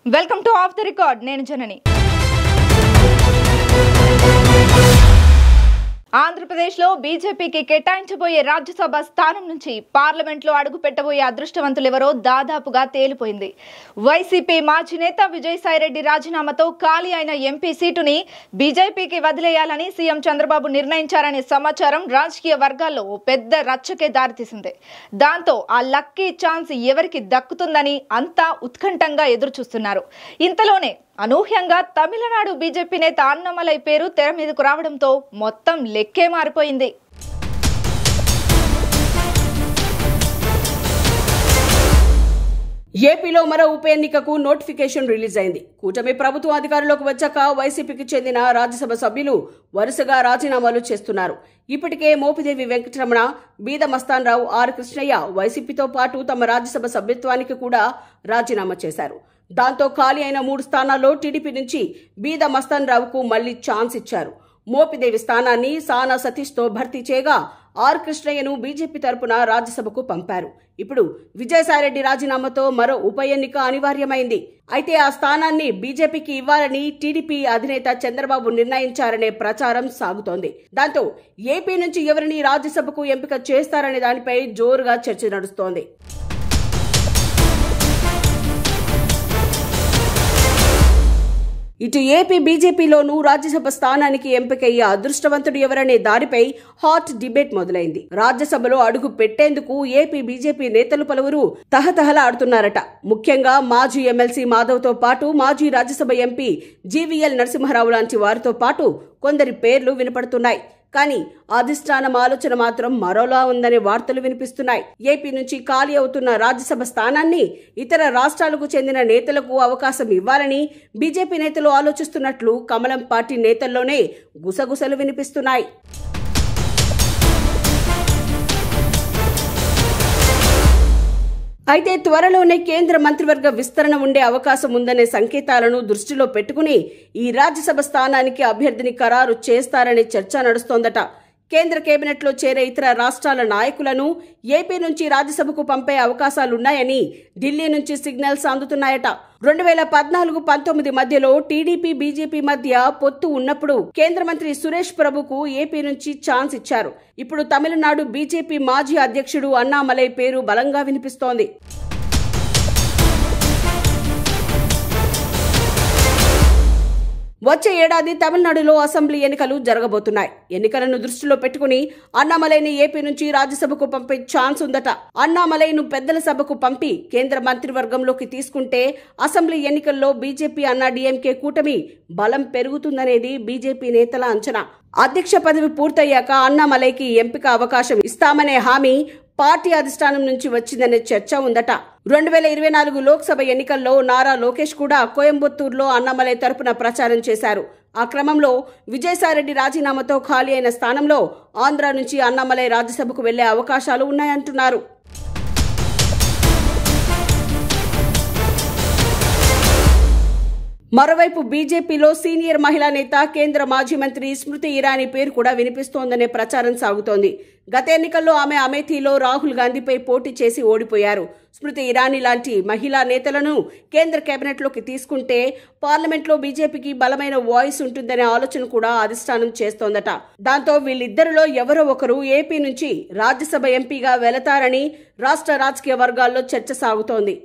Welcome to of the record. నేను జనని. ఆంధ్రప్రదేశ్లో బీజేపీకి కేటాయించబోయే రాజ్యసభ స్థానం నుంచి పార్లమెంట్లో అడుగు పెట్టబోయే అదృష్టవంతులెవరో దాదాపుగా తేలిపోయింది. వైసీపీ మాజీ నేత విజయసాయిరెడ్డి రాజీనామాతో ఖాళీ అయిన ఎంపీ సీటుని బీజేపీకి వదిలేయాలని సీఎం చంద్రబాబు నిర్ణయించారనే సమాచారం రాజకీయ వర్గాల్లో పెద్ద రచ్చకే దారితీసింది. దాంతో ఆ లక్కీ ఛాన్స్ ఎవరికి దక్కుతుందని అంతా ఉత్కంఠంగా ఎదురుచూస్తున్నారు. ఇంతలోనే అనూహ్యంగా తమిళనాడు బీజేపీ నేత అన్నామలై పేరు తెర మీదకు రావడంతో మొత్తం లెక్కే మారిపోయింది. ఏపీలో మరో ఉప ఎన్నికకు నోటిఫికేషన్ రిలీజ్ అయింది. కూటమి ప్రభుత్వం అధికారంలోకి వచ్చాక వైసీపీకి చెందిన రాజ్యసభ సభ్యులు వరుసగా రాజీనామాలు చేస్తున్నారు. ఇప్పటికే మోపిదేవి వెంకటరమణ, బీద మస్తాన్ రావు, ఆర్ కృష్ణయ్య వైసీపీతో పాటు తమ రాజ్యసభ సభ్యత్వానికి కూడా రాజీనామా చేశారు. దాంతో ఖాళీ అయిన 3 స్థానాల్లో టీడీపీ నుంచి బీద మస్తాన్ రావుకు మళ్లీ ఛాన్స్ ఇచ్చారు. మోపిదేవి స్థానాన్ని సానా సతీష్తో భర్తీ చేయగా ఆర్ కృష్ణయ్యను బీజేపీ తరపున రాజ్యసభకు పంపారు. ఇప్పుడు విజయసాయిరెడ్డి రాజీనామాతో మరో ఉప ఎన్నిక అనివార్యమైంది. అయితే ఆ స్థానాన్ని బీజేపీకి ఇవ్వాలని టీడీపీ అధినేత చంద్రబాబు నిర్ణయించారనే ప్రచారం సాగుతోంది. దాంతో ఏపీ నుంచి ఎవరిని రాజ్యసభకు ఎంపిక చేస్తారనే దానిపై జోరుగా చర్చ నడుస్తోంది. ఇటు ఏపీ బీజేపీలోనూ రాజ్యసభ స్థానానికి ఎంపికయ్యే అదృష్టవంతుడు ఎవరనే దానిపై హాట్ డిబేట్ మొదలైంది. రాజ్యసభలో అడుగు పెట్టేందుకు ఏపీ బీజేపీ నేతలు పలువురు తహతహలాడుతున్నారట. ముఖ్యంగా మాజీ ఎమ్మెల్సీ మాధవ్తో పాటు మాజీ రాజ్యసభ ఎంపీ జీవీఎల్ నరసింహారావు లాంటి వారితో పాటు కొందరి పేర్లు వినపడుతున్నాయి. కానీ అధిష్టానం ఆలోచన మాత్రం మరోలా ఉందనే వార్తలు వినిపిస్తున్నాయి. ఏపీ నుంచి ఖాళీ అవుతున్న రాజ్యసభ స్థానాన్ని ఇతర రాష్ట్రాలకు చెందిన నేతలకు అవకాశం ఇవ్వాలని బీజేపీ నేతలు ఆలోచిస్తున్నట్లు కమలం పార్టీ నేతల్లోనే గుసగుసలు వినిపిస్తున్నాయి. అయితే త్వరలోనే కేంద్ర మంత్రివర్గ విస్తరణ ఉండే అవకాశం ఉందనే సంకేతాలను దృష్టిలో పెట్టుకుని ఈ రాజ్యసభ స్థానానికి అభ్యర్థిని ఖరారు చేస్తారనే చర్చ నడుస్తోందట. కేంద్ర కేబినెట్లో చేరే ఇతర రాష్ట్రాల నాయకులను ఏపీ నుంచి రాజ్యసభకు పంపే అవకాశాలున్నాయని ఢిల్లీ నుంచి సిగ్నల్స్ అందుతున్నాయట. 2014-19 మధ్యలో టీడీపీ బీజేపీ మధ్య పొత్తు ఉన్నప్పుడు కేంద్ర మంత్రి సురేష్ ప్రభుకు ఏపీ నుంచి ఛాన్స్ ఇచ్చారు. ఇప్పుడు తమిళనాడు బీజేపీ మాజీ అధ్యక్షుడు అన్నామలై పేరు బలంగా వినిపిస్తోంది. వచ్చే ఏడాది తమిళనాడులో అసెంబ్లీ ఎన్నికలు జరగబోతున్నాయి. ఎన్నికలను దృష్టిలో పెట్టుకుని అన్నామలైని ఏపీ నుంచి రాజ్యసభకు పంపే ఛాన్స్ ఉందట. అన్నామలైను పెద్దల సభకు పంపి కేంద్ర మంత్రివర్గంలోకి తీసుకుంటే అసెంబ్లీ ఎన్నికల్లో బీజేపీ అన్నాడీఎంకే కూటమి బలం పెరుగుతుందనేది బీజేపీ నేతల అంచనా. అధ్యక్ష పదవి పూర్తయ్యాక అన్నామలైకి ఎంపిక అవకాశం ఇస్తామనే హామీ పార్టీ అధిష్టానం నుంచి వచ్చిందనే చర్చ ఉందట. 2024 లోక్సభ ఎన్నికల్లో నారా లోకేష్ కూడా కోయంబత్తూరులో అన్నామలై తరపున ప్రచారం చేశారు. ఆ క్రమంలో విజయసాయిరెడ్డి రాజీనామాతో ఖాళీ అయిన స్థానంలో ఆంధ్ర నుంచి అన్నామలై రాజ్యసభకు వెళ్లే అవకాశాలు ఉన్నాయంటున్నారు. మరోవైపు బీజేపీలో సీనియర్ మహిళా నేత కేంద్ర మాజీ మంత్రి స్మృతి ఇరానీ పేరు కూడా వినిపిస్తోందనే ప్రచారం సాగుతోంది. గత ఎన్నికల్లో ఆమె అమేథీలో రాహుల్ గాంధీపై పోటీ చేసి ఓడిపోయారు. స్మృతి ఇరానీ లాంటి మహిళా నేతలను కేంద్ర కేబినెట్లోకి తీసుకుంటే పార్లమెంట్లో బీజేపీకి బలమైన వాయిస్ ఉంటుందనే ఆలోచన కూడా అధిష్టానం చేస్తోందట. దాంతో వీళ్ళిద్దరిలో ఎవరో ఒకరు ఏపీ నుంచి రాజ్యసభ ఎంపీగా వెళతారని రాష్ట్ర రాజకీయ వర్గాల్లో చర్చ సాగుతోంది.